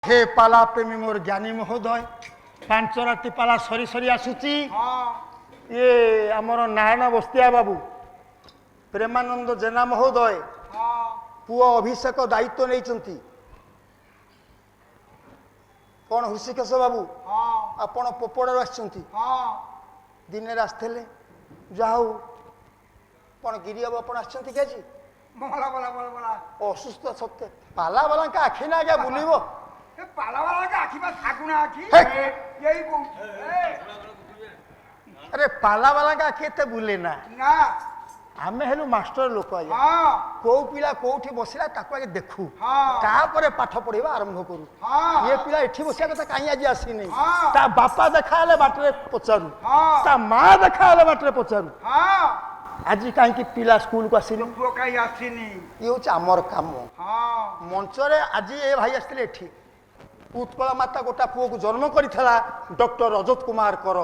हे पाला प्रेमी मोर ज्ञानी महोदय पांच राति पाला सरी सरी आसुची ये आमर नारायण बस्तिया बाबू प्रेमानंद जेना महोदय पुओ अभिषेक दायित्व नहीं कौन हृषिकेश बाबू आपण पोपड़ आसुँच दिने आसते जाऊ कौन गिरी बाबू आप असुस्थ सत्य पाला वाला आखि ना आज्ञा बुलव अरे पाला वाला का आखि एते बुले ना आमे हेलु मास्टर लोक को पिला कोठी बसिला ताको आगे देखू तापरे पाठ पढ़िबा आरंभ करू ये पिला एठी बसिया कथा काई आज आसी नै ता बापा देखाले बाटरे पचारू ता मां देखाले बाटरे पचारू आज काई कि पिला स्कूल को आसी नै काई आसी नै ये होच हमर काम मंच रे आज ए भाई आस्थिले एठी उत्कल माता गोटा पुओ को जन्म करिथला डॉक्टर रजत कुमार कर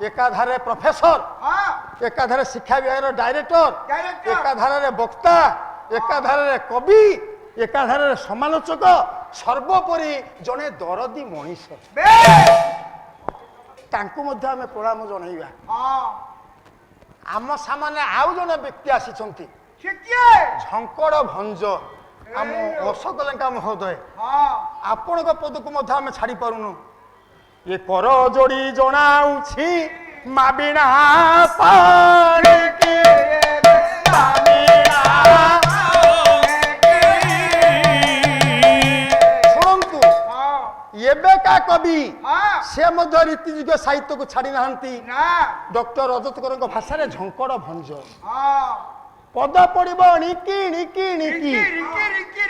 एकाधारे प्रोफेसर एकाधारे शिक्षा विभाग डायरेक्टर एकाधारे वक्ता एकाधारे कवि एकाधारे समालोचक सर्वोपरि जने दरदी मनीष तांकु मध्य आमे प्रणाम जणाइबा आम सामने आउ जने व्यक्ति आसीचंती झंकड़ भंज आम अशोक लंका महोदय आपण पद को मध्य आम छाड़ी पारुनु ये कर जोड़ी जनाऊछि माबिना पानी की शुणु एबे का कवि से मध्य रीतिजुग साहित्य को छाड़ी नाहंती डॉक्टर रजतकर भाषा रे झंकड़ भंज पद पड़ब निकी निकी निकी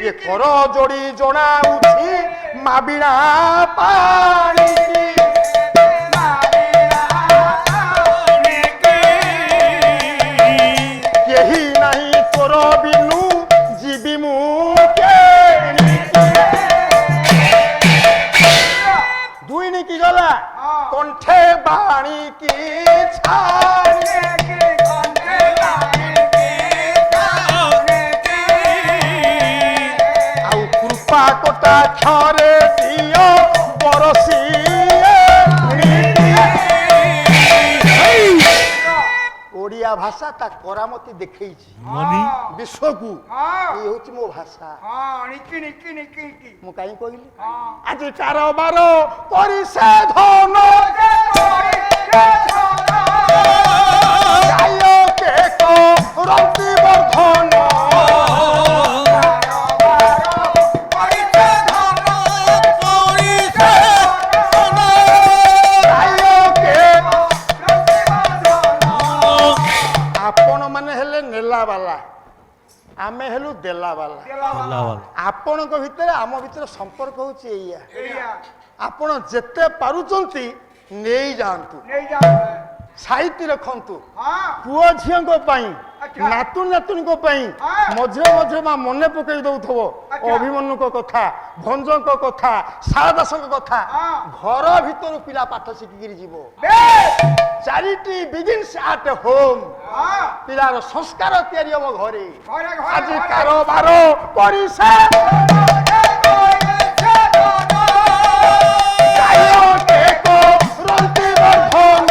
ये कर जोड़ी जनाऊछि माबिना पानी यही नहीं तोर बिनु जीवी मु दुई निकी गला कंठे बाणी की छाड़ी कोटा खरे दियो बरसी ओडिया भाषा ता करामती देखई विश्व को ये होची मो भाषा निकी निकी निकी मु काई कहली आज कारोबार करी से धन जायो के को रंती वर्धन आमे हेलु देला वाला आपण को भितर आम भितर संपर्क होची एया आपण जेते पारुचंती नेई जानतु साहित्य रखंतु पुओ झियन को पई नातु नातुन को पई मझे मझे मा मने पकई दउथबो अभिमन्यु को कथा भंजन को कथा सारदास को कथा घर भितर पिला पाठ सिखि गिरी जीवो चैरिटी बिगिन्स एट होम पिलार संस्कार तयारी हम घरे आज कारोबार करी से जायो के को रंती वर्धन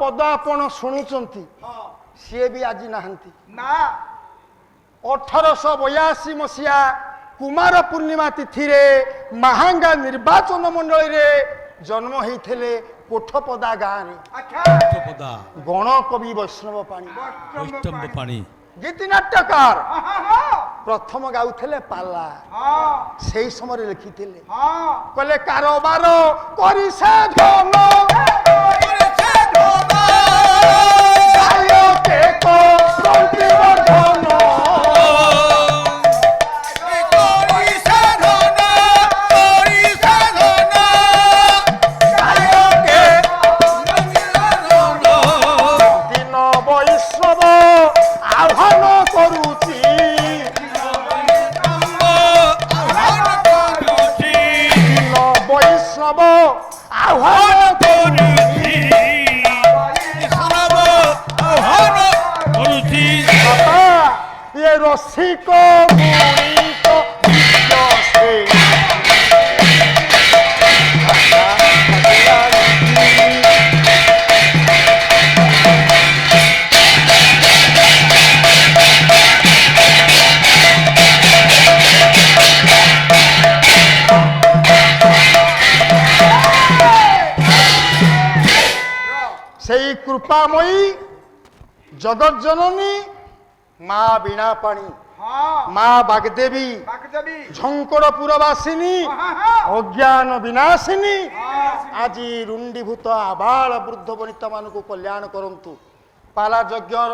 पद आपण शुणुचंती सी भी आज नहांती ना 1882 मसीहा कुमार पूर्णिमा तिथि रे महांगा निर्वाचन मंडल रे जन्म होइथिले कोठपदा गाँ रे गण कवि वैष्णव पाणी गीति नाट्यकार प्रथम गाउथिले पाला से समय लिखिथिले कहले कारोबार करी से धन जायो के को रंती वर्धन दिन वैष्णव आह्वान करुची दिन वैष्णव রসিক গুণিত বিশ্বসে সেই কৃপাময়ী জগৎ জননী মা বীণাপাণি মা বাগদেবী ঝঙ্করপুরবাসিনী অজ্ঞান বিনাশিনী আজি ରୁଣ୍ଡୀଭୂତ ଆବାଳ ବୃଦ୍ଧ ବନିତା ମାନଙ୍କୁ କଲ୍ୟାଣ କରନ୍ତୁ। ପାଲା ଯଜ୍ଞର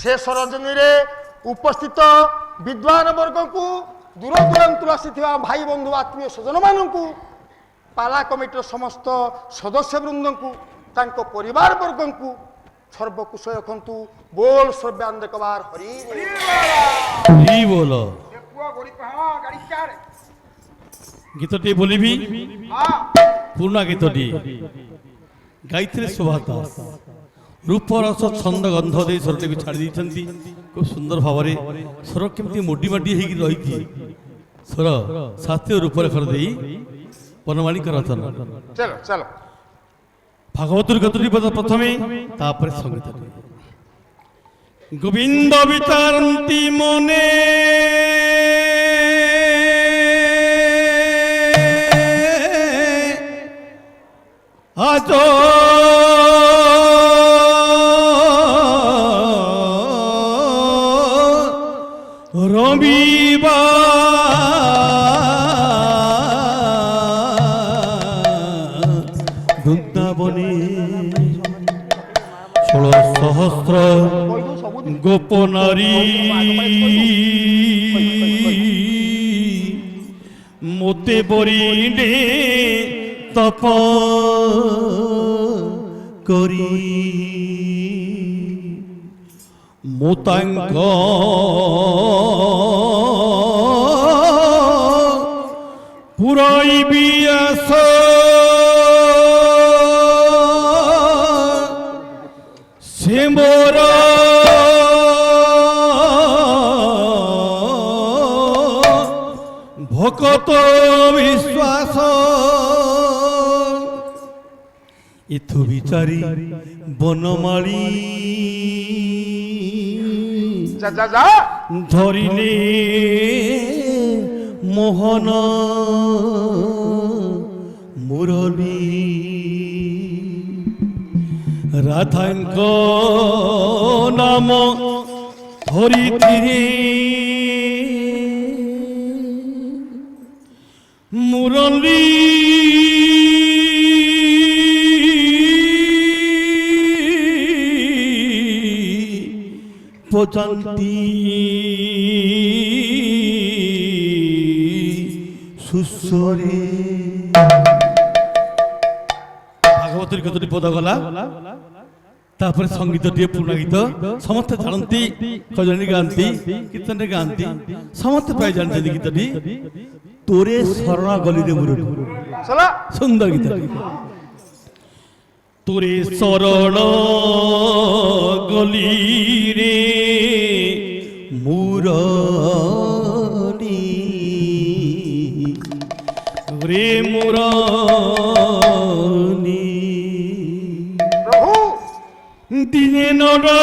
ଶେଷ ରଜନୀରେ ଉପସ୍ଥିତ ବିଦ୍ୱାନ ବର୍ଗଙ୍କୁ ଦୂର ଦୂରାନ୍ତରୁ ଆସିଥିବା ଭାଇ ବନ୍ଧୁ ଆତ୍ମୀୟ ସ୍ୱଜନ ମାନଙ୍କୁ ପାଲା କମିଟିର ସମସ୍ତ ସଦସ୍ୟ ବୃନ୍ଦଙ୍କୁ ତାଙ୍କ ପରିବାର ବର୍ଗଙ୍କୁ ସର୍ବକୁଶ ରଖନ୍ତୁ। ବୋଲ ସର୍ବାନ୍ଦ କବାର ହରି হরি বল। গীতটি বলিবি পুরোনা গীতটি গাইଥିଲେ সুভাষ দাস রূপরস ছন্দ গন্ধ দেই স্বরটিকে ছাড়ি দিয়েছেন খুব সুন্দর ভাবে স্বর কেমতি মোডি মাটি হয়েকি রয়েছে স্বর শাস্ত্রীয় রূপরেখর দেই বনমালিক রচনা। চলো চলো ভাগবতর গীতটি প্রথমে তারপরে সঙ্গীত গোবিন্দ বিচারন্তি মনে আজ রবিবার বৃন্দাবনে 16 সহস্র গোপনারী মোতে বরিনে তপ করি মোতাঙ্ক পুরাইবি আস সে মোর ভকত বিশ্বাস ইথু বিচারি বনমালী ধরিলে মোহন মুরলী রাধাঙ্ক নাম ধরিথিরে মুরলী পচান্তি সুস্বরে। ভাগবতের কতটি পদ গলা তারপরে সঙ্গীতটিଏ পুରୁଣା ଗୀତ ସମସ୍ତେ ଜାଣନ୍ତି କଜଣୀ ଗାଆନ୍ତି କୀର୍ତ୍ତନରେ ଗାଆନ୍ତି ସମସ୍ତେ ପ୍ରାୟ ଜାଣିଛନ୍ତି ଗୀତଟି ତୋରେ ଶରଣ ଗଲିରେ ମୁରଲି ସୁନ୍ଦର ଗୀତ। তোরে শরণ গলিরে মুরলি রে মুরলি দিনে নডাকিবু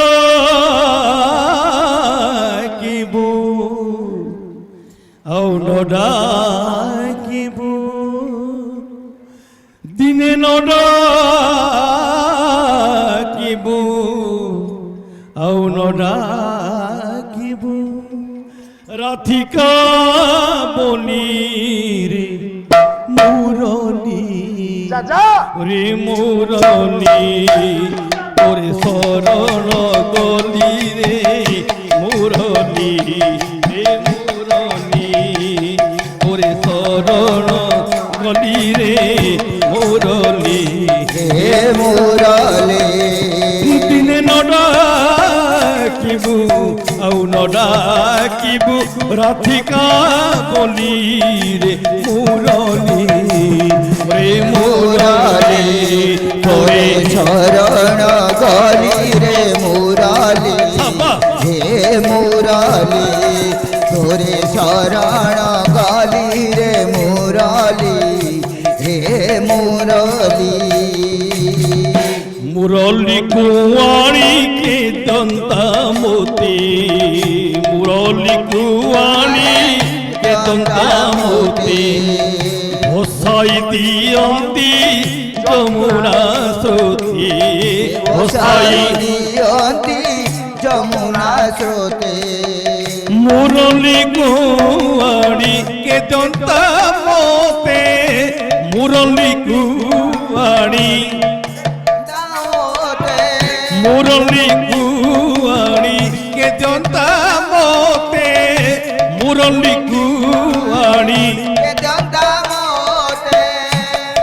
আও নডাকিবু দিনে নডাকিবু আও নডাকিবু রাধিকা বলি রে মুরলি রে মুরলি তোরে শরণ গলি রে মুরলি রে মুরলি তোরে শরণ গলি রে মুরলি হে মুরলি দিনে নডাকিবু আউ নডাকিবু রাধিকা বলি রে মুরলি রে মুরলি তোরে শরণ গলি রে মুরলি হে মুরলি মুরলী মুরলী কুয়ারি কে দন্তা মোতি মুরলী কুয়ারি কে দন্তা মোতি ভসাই দিয়ন্তি যমুনা স্রোতে ভসাই দিয়ন্তি যমুনা স্রোতে মুরলী কুয়ারি কে দন্তা মোতে মুরলী কুয়ারি মুরলী কুয়ারি কে দন্তা মোতে মুরলী কুয়ারি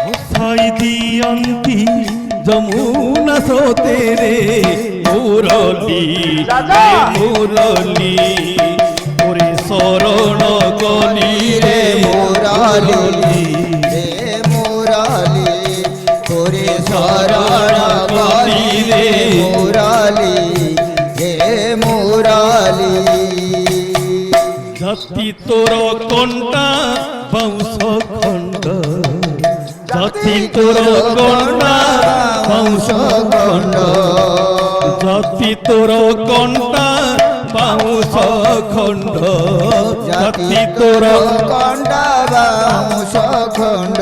ভসাই দিয়ন্তি যমুনা স্রোতে রে মুরলী রে মুরলী ওরে শরণ গলি রে মুরলী রে মুরলী তোরে শরণ গলি রে মুরলী রে মুরলী জাতি তোর কণ্টা বাউশ খণ্ড জাতি তোর কণ্টা বাউশ খণ্ড জাতি তোর কণ্টা বাউশ খণ্ড জাতি তোর কণ্ঠা বাউশ খণ্ড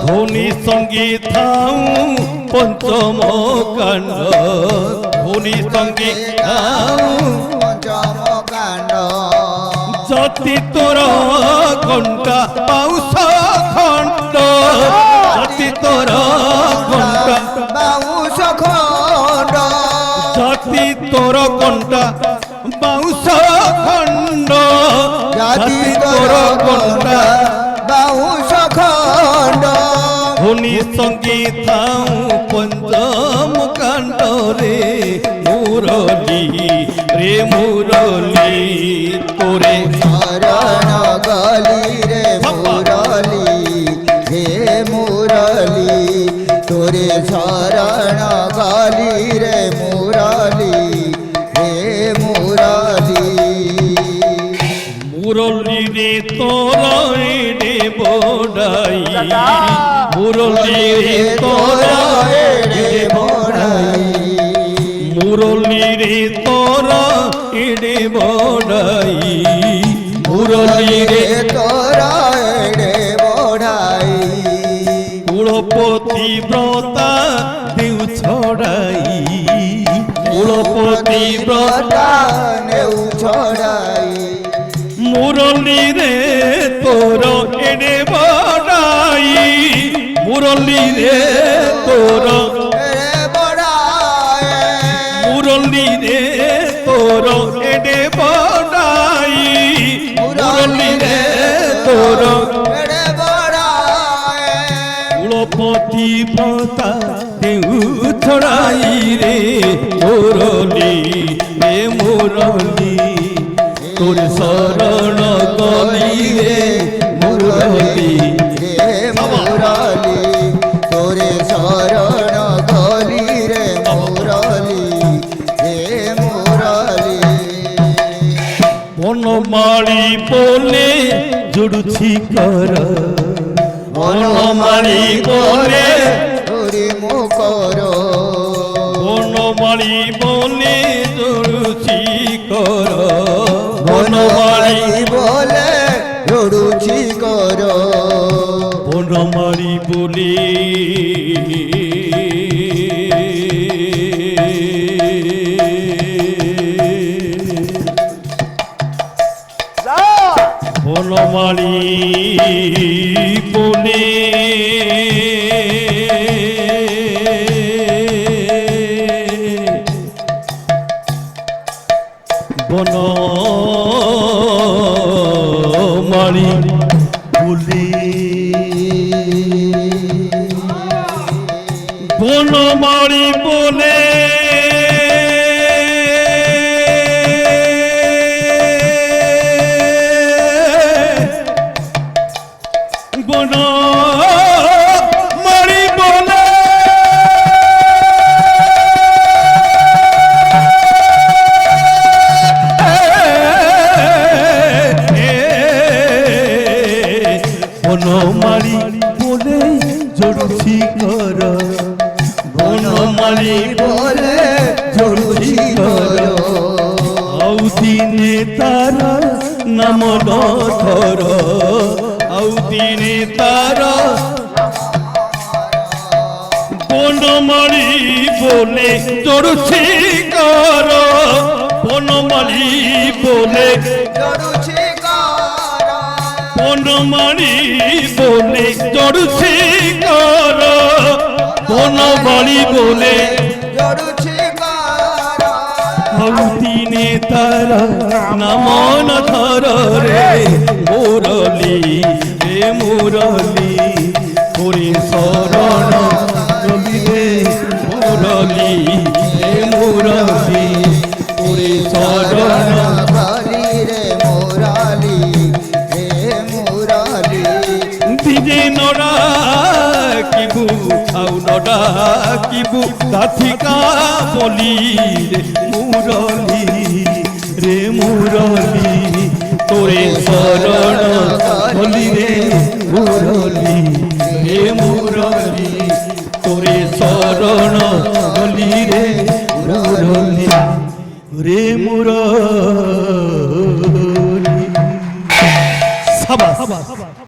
ধ্বনি সঙ্গীত থাউ পঞ্চম কাণ্ড ধ্বনি সঙ্গীত থাউ পঞ্চম কাণ্ড জাতি তোর ঘণ্টা বাউশ খণ্ড জাতি তোর ঘণ্টা বাউশ খণ্ড জাতি তোর ঘণ্টা বাউশ খণ্ড জাতি জাতি তোর তোর কণ্ঠা ঘণ্টা বাউশ খণ্ড ধ্বনি সঙ্গীত থাউ পঞ্চম কাণ্ড রে মুরলী রে মুরলী তোরে শরণ গলি রে মুরলী হে মুরলী তোরে শরণ গলি রে মুরলী হে মুরলী মুরলী রে তোরা রে বড়াই মুরলী রে তোরা রে বড়াই মুরলী রে তোরা রে বড়াই মুরলী রে তোরা রে বড়াই কুলপতি ব্রতা দেউ ছড়াই কুলপতি ব্রতা নেউ ছড়াই মুরলী রে তোর এনে বড়াই মুরলী রে তোর রে বড়াই মুরলী রে তোর এনে বড়াই মুরলী রে তোর রে বড়াই কুলপতি ব্রতা দেউ ছড়াই রে মুরলী রে মুরলী তোর শরণ গলি রে মুরলী রে মুরলী তোরে শরণ গলি রে মুরলী রে মুরলী বনমালী বলে জুড়ুছি কর বনমালী বলে তোরে মুখর বনমালী বলে জুড়ুছি কর বনমালী বলে রড়ুছি কর বনমালী বলে বনমালী বলে বনমালী বলে বনমালী বলে বনমালী বলে বনমালী বলে জড়ুছি কর বনমালী বলে জড়ুছি কর ଆଉ ଦିନେ ତାର ନାମ ନ ଧର ଆଉ ଦିନେ ତାର বনমালী বলে জড়ুছি কর বনমালী বলে জড়ুছি কর বনমালী বলে জড়ুছি কর বনমালী বলে জড়ুছি কর ଆଉ ଦିନେ ତାର ନାମ ନ ଧର রে মুরলি রে মুরলি তোরে শরণ রবি রে মুরলি রে মুরলি তোরে শরণ কালি রে মুরালি হে মুরালি দিজে নড়া কিবু আউ নড়া কিবু কাথিকা বলি রে মুরলি রে মুরলি তোরে শরণ বলি রে মুরলি রে মুরলি তোরে শরণ বলি রে মুরলি রে মুরলি সাবাস